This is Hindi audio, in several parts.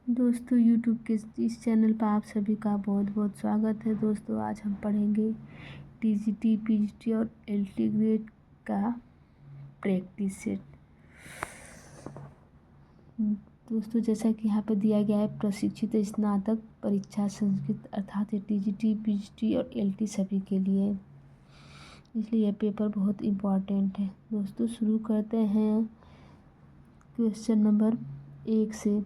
दोस्तों यूट्यूब के इस चैनल पर आप सभी का बहुत बहुत स्वागत है। दोस्तों आज हम पढ़ेंगे टीजीटी, पीजीटी और एलटी ग्रेड का प्रैक्टिस सेट। दोस्तों जैसा कि यहाँ पर दिया गया है, प्रशिक्षित स्नातक परीक्षा संस्कृत अर्थात टीजीटी, पीजीटी और एलटी सभी के लिए, इसलिए यह पेपर बहुत इम्पोर्टेंट है। दोस्तों शुरू करते हैं क्वेश्चन नंबर 1 से।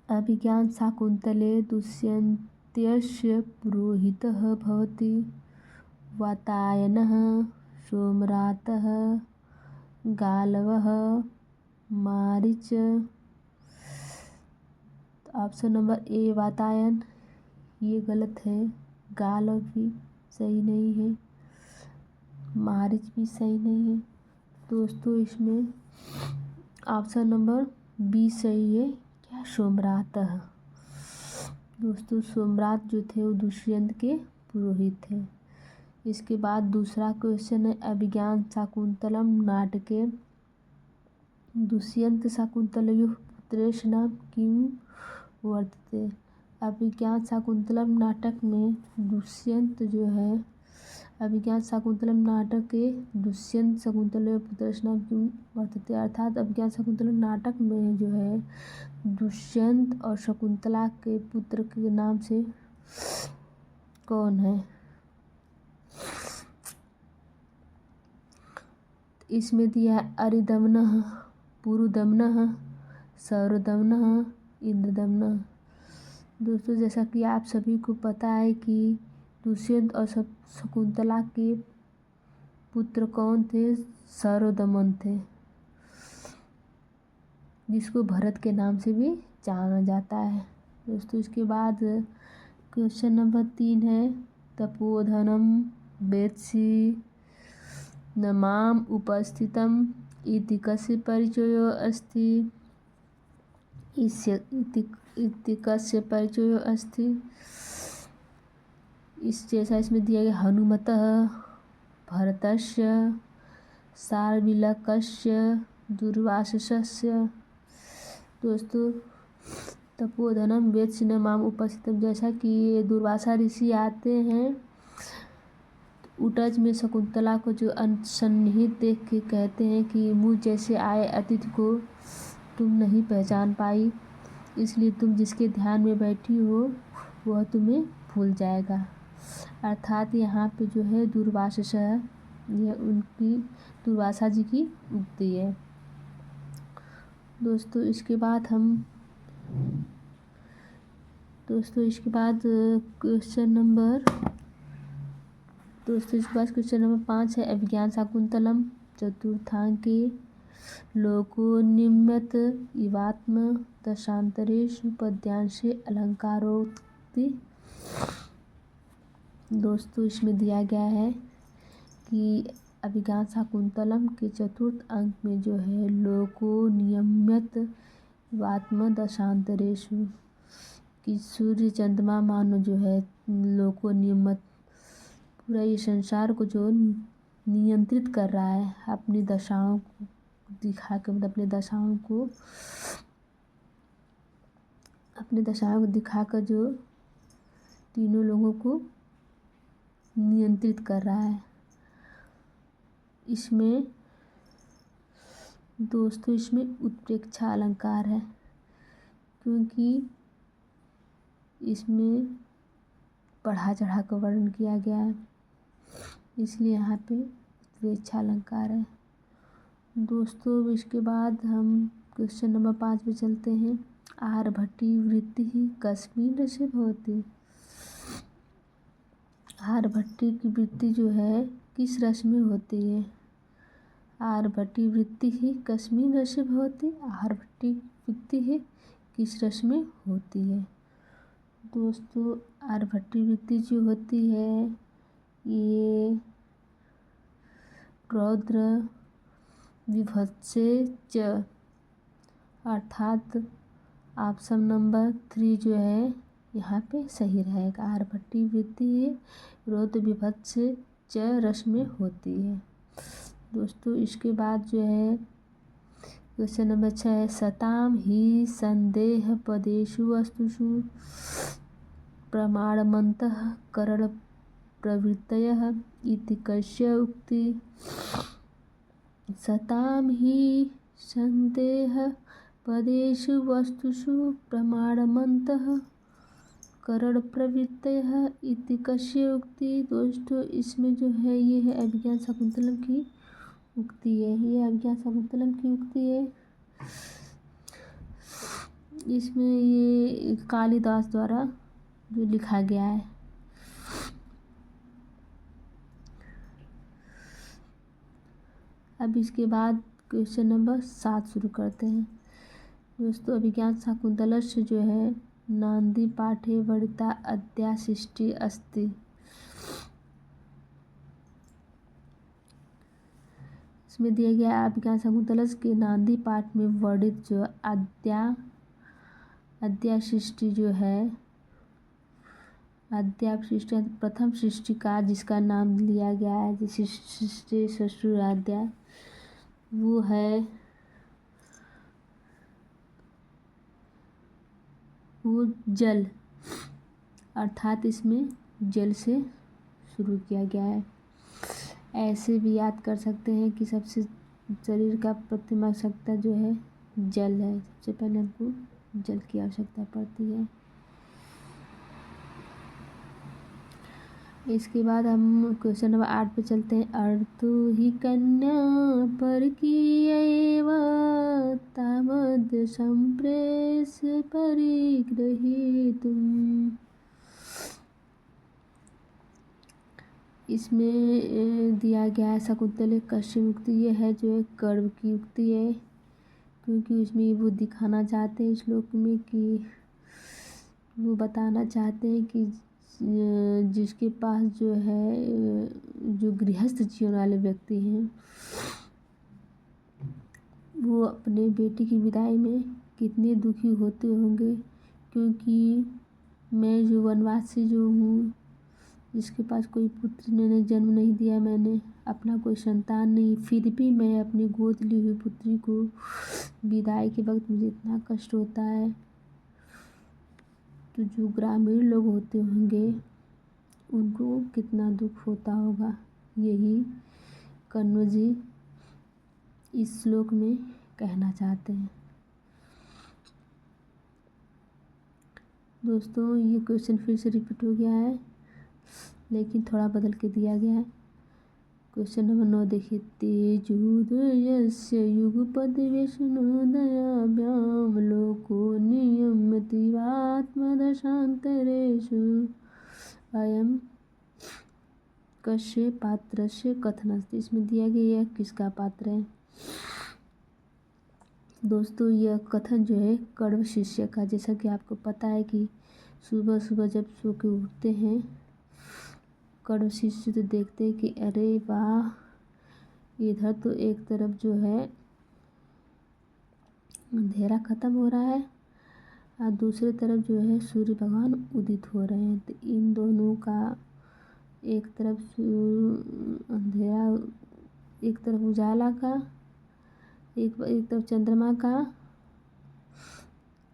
अभिज्ञान शाकुन्तले दुष्यन्तस्य पुरोहितः भवति। वातायनः सोमरातः गालवः Marich. Option number A Vatayan, ये गलत है। गालव भी सही नहीं है, मारीच भी सही नहीं है। दोस्तों इसमें ऑप्शन नंबर बी सही है, क्या सोमरात। दोस्तों सोमरात जो थे वो दुष्यंत के पुरोहित थे। इसके बाद दूसरा क्वेश्चन है, अभिज्ञान शाकुंतलम नाटके दुष्यंत शाकुंतलयोः पुत्रेषु किं वर्तते। अभिज्ञान शाकुंतलम नाटक में दुष्यंत जो है, अभिज्ञान शाकुंतलम नाटक के दुष्यंत शकुंतलयोः पुत्रेषु किं वर्तते, अर्थात अभिज्ञान शाकुंतलम नाटक में जो है दुष्यंत और शकुंतला के पुत्र के नाम से कौन है। इसमें दिया है अरिदमनः, पुरुदमनः, सौरदमनः, इंद्रदमनः। दोस्तों जैसा कि आप सभी को पता है कि दुष्यंत और शकुंतला के पुत्र कौन थे, सौरदमन थे, जिसको भरत के नाम से भी जाना जाता है। दोस्तों इसके बाद क्वेश्चन नंबर 3 है, तपोधनम वेत्सि न माम उपस्थितम इति कस्य परिचयो अस्ति। इति कस्य परिचयो अस्ति। इस जैसा इसमें दिया गया, हनुमतः, भरतस्य, शार्विलकस्य, दूर्वासस्य। दोस्तों तपोधनम वेत्सि न माम उपस्थितम, जैसा कि दूर्वासा ऋषि आते हैं उटज में शकुंतला को जो सन्निहित देख के कहते हैं कि मुझ जैसे आए अतिथि को तुम नहीं पहचान पाई, इसलिए तुम जिसके ध्यान में बैठी हो वह तुम्हें भूल जाएगा। अर्थात यहाँ पे जो है दूर्वासा, यह उनकी दूर्वासा जी की उक्ति है। दोस्तों इसके बाद क्वेश्चन नंबर 5 है, अभिज्ञान शाकुंतलम चतुर्थांके लोको निम्यत इवात्म दशांतरेषु पद्यांशे अलंकारोक्ति। दोस्तों इसमें दिया गया है कि अभिज्ञान शाकुंतलम के चतुर्थ अंक में जो है लोको नियम्यत इवात्म दशांतरेषु, कि सूर्य चंद्रमा मानो जो है लोको नियमत, पूरा ये संसार को जो नियंत्रित कर रहा है अपनी दशाओं को दिखा के, मतलब अपनी दशाओं को दिखाकर जो तीनों लोगों को नियंत्रित कर रहा है। इसमें दोस्तों इसमें उत्प्रेक्षा अलंकार है, क्योंकि इसमें बढ़ा चढ़ा कर वर्णन किया गया है, इसलिए यहाँ पे उत्प्रेक्षा अलंकार है। दोस्तों इसके बाद हम क्वेश्चन नंबर 5 पे चलते हैं, आर्यभट्टी वृत्ति कस्मिन् रसे भवति। आर्यभट्टी की वृत्ति जो है किस रस में होती है। आर्यभट्टी वृत्ति कस्मिन् रसे भवति, आर्यभट्टी वृत्ति किस रस में होती है। दोस्तों आर्यभट्टी वृत्ति जो होती है ये रौद्र विभत्से च, अर्थात ऑप्शन नंबर 3 जो है यहाँ पे सही रहेगा। आर्यभट्टी वृत्ति रौद्र विभत्से च रस में होती है। दोस्तों इसके बाद जो है क्वेश्चन नंबर 6 है सताम ही संदेह पदेषु वस्तुषु प्रमाणमन्तः करण प्रवृत्तयः इति कस्य उक्ति। सताम ही संदेह पदेषु वस्तुषु प्रमाणमन्तः करण प्रवृत्तयः इति कस्य उक्ति। दोस्तों इसमें जो है ये है अभिज्ञान शाकुंतलम की उक्ति है। ये अभिज्ञान शाकुंतलम की उक्ति है। इसमें ये कालिदास द्वारा जो लिखा गया है। अब इसके बाद क्वेश्चन नंबर 7 शुरू करते हैं। दोस्तों अभिज्ञान शाकुंतलस्य जो है नांदी पाठे वर्णिता अद्या सृष्टि अस्ति। इसमें दिया गया अभिज्ञान शाकुंतलस्य के नांदी पाठ में वर्णित जो अद्या सृष्टि जो है अद्या सृष्टि प्रथम सृष्टि का जिसका नाम लिया गया है जैसे सृष्टि ससुराद्या वो है वो जल अर्थात इसमें जल से शुरू किया गया है। ऐसे भी याद कर सकते हैं कि सबसे शरीर का प्रथम आवश्यकता जो है जल है। सबसे पहले हमको जल की आवश्यकता पड़ती है। इसके बाद हम क्वेश्चन नंबर 8 पे चलते हैं। अर्थो ही कन्या पर की तामद संप्रेस परिग्रहीतुम्। इसमें दिया गया है शाकुंतले कश्य उक्ति। ये है जो एक कर्व की उक्ति है क्योंकि उसमें वो दिखाना चाहते हैं श्लोक में कि वो बताना चाहते हैं कि जिसके पास जो है जो गृहस्थ जीवन वाले व्यक्ति हैं वो अपने बेटी की विदाई में कितने दुखी होते होंगे। क्योंकि मैं जो वनवासी जो हूँ जिसके पास कोई पुत्र ने जन्म नहीं दिया, मैंने अपना कोई संतान नहीं, फिर भी मैं अपनी गोद ली हुई पुत्री को विदाई के वक्त मुझे इतना कष्ट होता है। तो जो ग्रामीण लोग होते होंगे उनको कितना दुख होता होगा, यही कण्व जी इस श्लोक में कहना चाहते हैं। दोस्तों ये क्वेश्चन फिर से रिपीट हो गया है लेकिन थोड़ा बदल के दिया गया है। क्वेश्चन नंबर 9 देखिए। तेजोदयस्य युगपद विष्णुदयाभ्याम लोको नियम्यतीवात्मदशान्तरेषु अयम कस्य पात्रस्य कथनस्ति। इसमें दिया गया है किसका पात्र है। दोस्तों यह कथन जो है कण्व शिष्य का। जैसा कि आपको पता है कि सुबह सुबह जब सो के उठते हैं कण्व शिष्य तो देखते हैं कि अरे वाह इधर तो एक तरफ जो है अंधेरा खत्म हो रहा है और दूसरी तरफ जो है सूर्य भगवान उदित हो रहे हैं। तो इन दोनों का एक तरफ अंधेरा, एक तरफ उजाला का, एक तरफ चंद्रमा का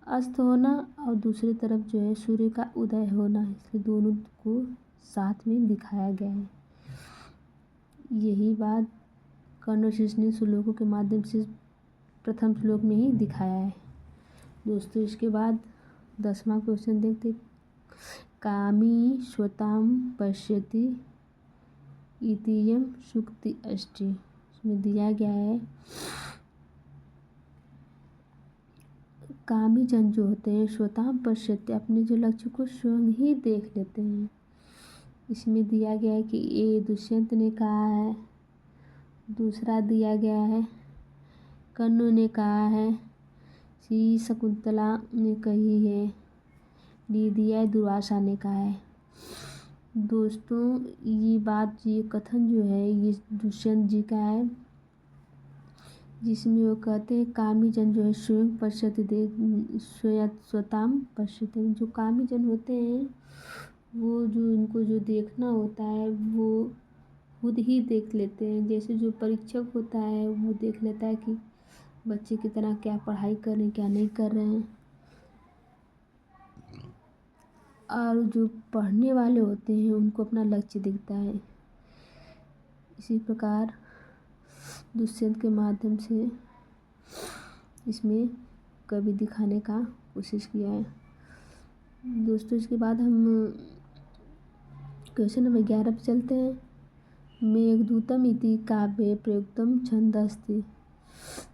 अस्त होना और दूसरी तरफ जो है सूर्य का उदय होना, इसलिए दोनों को साथ में दिखाया गया है। यही बात कण्व शिष्य ने श्लोकों के माध्यम से प्रथम श्लोक में ही दिखाया है। दोस्तों इसके बाद 10वां क्वेश्चन देखते। कामी स्वताम पश्यति इतीयम सुक्ति अष्टि। इसमें दिया गया है कामी जन जो होते हैं स्वताम पश्यति अपने जो लक्ष्य को स्वयं ही देख लेते हैं। इसमें दिया गया है कि ये दुष्यंत ने कहा है, दूसरा दिया गया है कण्व ने कहा है, सी शकुंतला ने कही है, डी दिया है दुर्वासा ने कहा है। दोस्तों ये बात ये कथन जो है ये दुष्यंत जी का है जिसमें वो कहते हैं कामी जन जो है स्वयं पश्यति स्वताम पश्यति। जो कामी जन होते हैं वो जो इनको जो देखना होता है वो खुद ही देख लेते हैं। जैसे जो परीक्षक होता है वो देख लेता है कि बच्चे कितना क्या पढ़ाई कर रहे हैं क्या नहीं कर रहे हैं। और जो पढ़ने वाले होते हैं उनको अपना लक्ष्य दिखता है। इसी प्रकार दुष्यंत के माध्यम से इसमें कवि दिखाने का कोशिश किया है। दोस्तों इसके बाद हम क्वेश्चन नंबर 11 पे चलते हैं। मेघदूतम इति काव्ये प्रयुक्तम छंद अस्ति।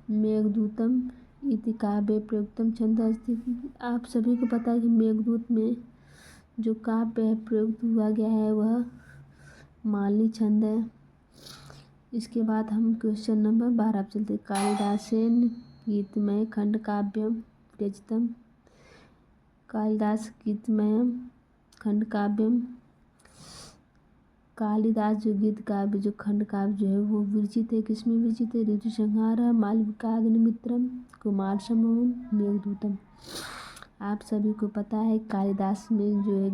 मेघदूतम इति काव्ये प्रयुक्तम छंद अस्ति। आप सभी को पता है कि मेघदूत में जो काव्य है प्रयुक्त हुआ गया है वह मालनी छंद है। इसके बाद हम क्वेश्चन नंबर 12 पे चलते हैं। कालिदासेन गीतमय खंड काव्यम रचितम। कालिदास गीतमय खंड काव्यम। कालिदास जो गीत काव्य जो खंड काव्य जो है वो विरचित है, किसमें विरचित है? ऋतुसंहार, मालविकाग्निमित्रम, कुमार संभवम, मेघदूतम। आप सभी को पता है कालिदास में जो है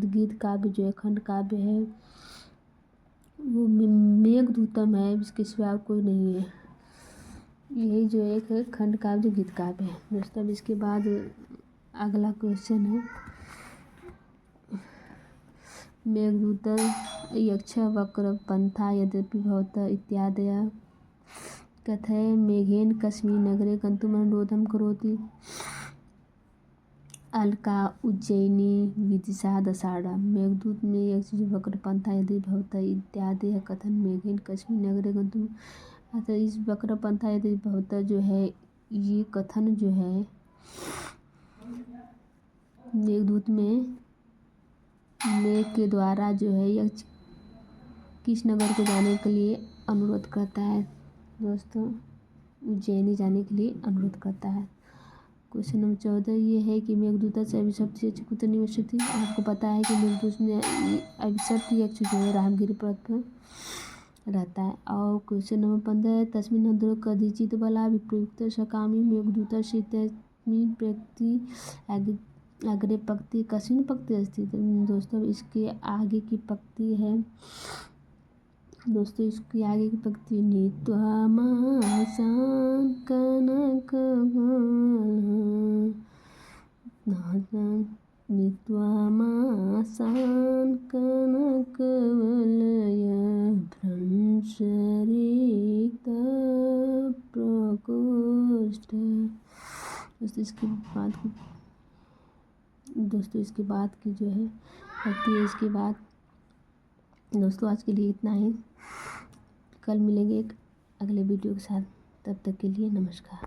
गीत काव्य जो है खंड काव्य है वो मेघदूतम है, इसके सिवा कोई नहीं है। यही जो एक है खंड काव्य जो गीत काव्य है। दोस्तों अब इसके बाद अगला क्वेश्चन है मेघदूत यक्ष वक्र पंथा यद्यपि भवतः इत्यादय कथय मेघेन कस्मिन् नगरे गन्तुम् अनुरोधं करोति। अलका उज्जयिनी विदिशा दशाढ़ा। मेघदूत में यक्ष वक्र पंथा यदि भवतः इत्यादि कथन मेघेन कस्मिन् नगरे गन्तुम्। अतः इस वक्र पंथा यदि भवतः जो है ये कथन जो है मेघदूत में मेघ के द्वारा जो है यक्ष किस नगर को जाने के लिए अनुरोध करता है? दोस्तों उज्जैनी जाने के लिए अनुरोध करता है। क्वेश्चन नंबर 14 ये है कि मेघदूत से अभिशप्त यक्ष कुत्र निवसति। आपको पता है कि मेघदूत में अभिशप्त यक्ष जो है रामगिरी पर्वत पर रहता है। और क्वेश्चन नंबर 15 तस्मिन् नगरे कदाचित् बला विप्रयुक्त सकामी मेघदूत इत्यस्मिन् प्रयुक्ति अग्रे पंक्ति कस्मिन् पंक्ति अस्ति। दोस्तों इसके आगे की पंक्ति है इसकी आगे की पंक्ति नीत्वा मासान नीत्वा मासान कनकवलय भ्रंशरित प्रकोष्ठ। दोस्तों इसके बाद की जो है पंक्ति है इसके बाद। दोस्तों आज के लिए इतना ही। कल मिलेंगे एक अगले वीडियो के साथ, तब तक के लिए नमस्कार।